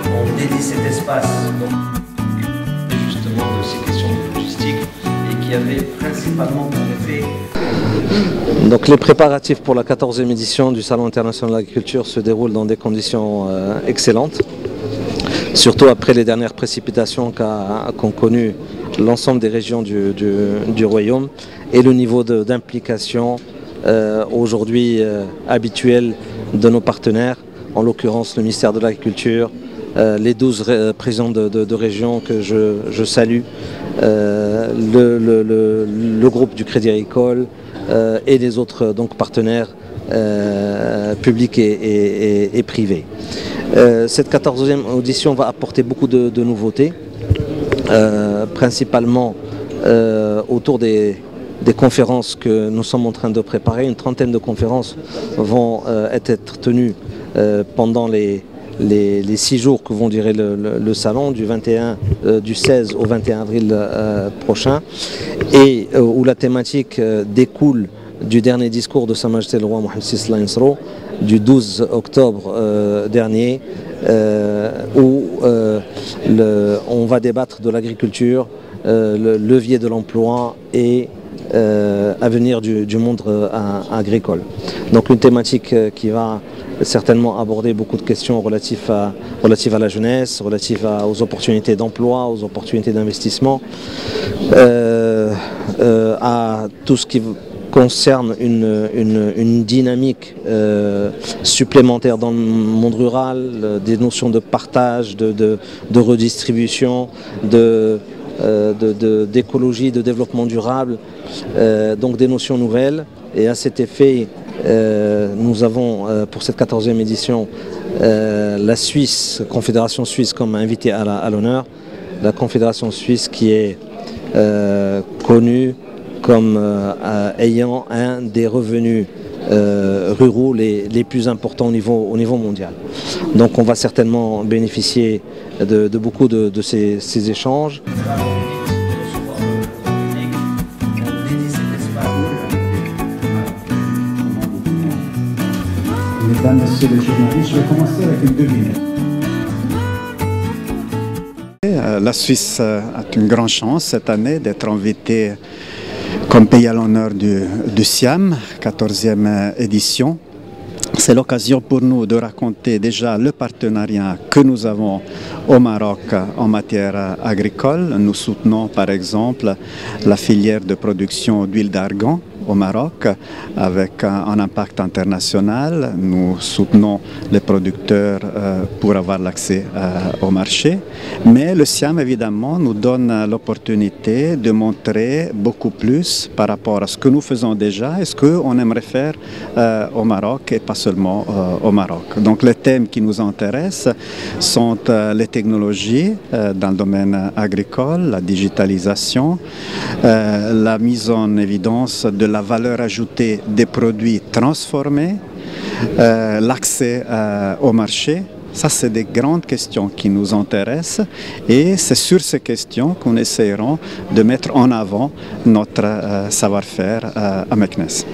on dédie cet espace justement de ces questions de logistique et qui avait principalement pour effet... Donc les préparatifs pour la 14e édition du Salon international de l'agriculture se déroulent dans des conditions excellentes, surtout après les dernières précipitations qu'ont connues l'ensemble des régions du Royaume et le niveau d'implication aujourd'hui habituel de nos partenaires, en l'occurrence le ministère de l'Agriculture, les 12 présidents de régions que je salue, le groupe du Crédit Agricole et les autres partenaires publics et privés. Cette 14e audition va apporter beaucoup de nouveautés, principalement autour des conférences que nous sommes en train de préparer. Une trentaine de conférences vont être tenues pendant les 6 jours que vont durer le salon, du 16 au 21 avril prochain, et où la thématique découle du dernier discours de Sa Majesté le roi Mohammed VI Lansro du 12 octobre dernier, où on va débattre de l'agriculture, le levier de l'emploi et avenir du monde agricole. Donc une thématique qui va certainement aborder beaucoup de questions relatives à la jeunesse, relatives aux opportunités d'emploi, aux opportunités d'investissement, à tout ce qui concerne une dynamique supplémentaire dans le monde rural, des notions de partage, de redistribution, d'écologie, de développement durable, donc des notions nouvelles. Et à cet effet, nous avons pour cette 14e édition la Suisse, Confédération Suisse comme invitée à l'honneur, la Confédération Suisse qui est connue comme ayant un des revenus ruraux les plus importants au niveau mondial. Donc on va certainement bénéficier de beaucoup de ces échanges. Mesdames, Messieurs les journalistes, je vais commencer avec une devinette. La Suisse a une grande chance cette année d'être invitée comme pays à l'honneur du SIAM, 14e édition. C'est l'occasion pour nous de raconter déjà le partenariat que nous avons au Maroc en matière agricole. Nous soutenons par exemple la filière de production d'huile d'argan au Maroc avec un impact international. Nous soutenons les producteurs pour avoir l'accès au marché. Mais le SIAM évidemment nous donne l'opportunité de montrer beaucoup plus par rapport à ce que nous faisons déjà et ce qu'on aimerait faire au Maroc et pas seulement au Maroc. Donc les thèmes qui nous intéressent sont les technologies dans le domaine agricole, la digitalisation, la mise en évidence de la valeur ajoutée des produits transformés, l'accès au marché. Ça, c'est des grandes questions qui nous intéressent et c'est sur ces questions qu'on essaiera de mettre en avant notre savoir-faire à Meknès.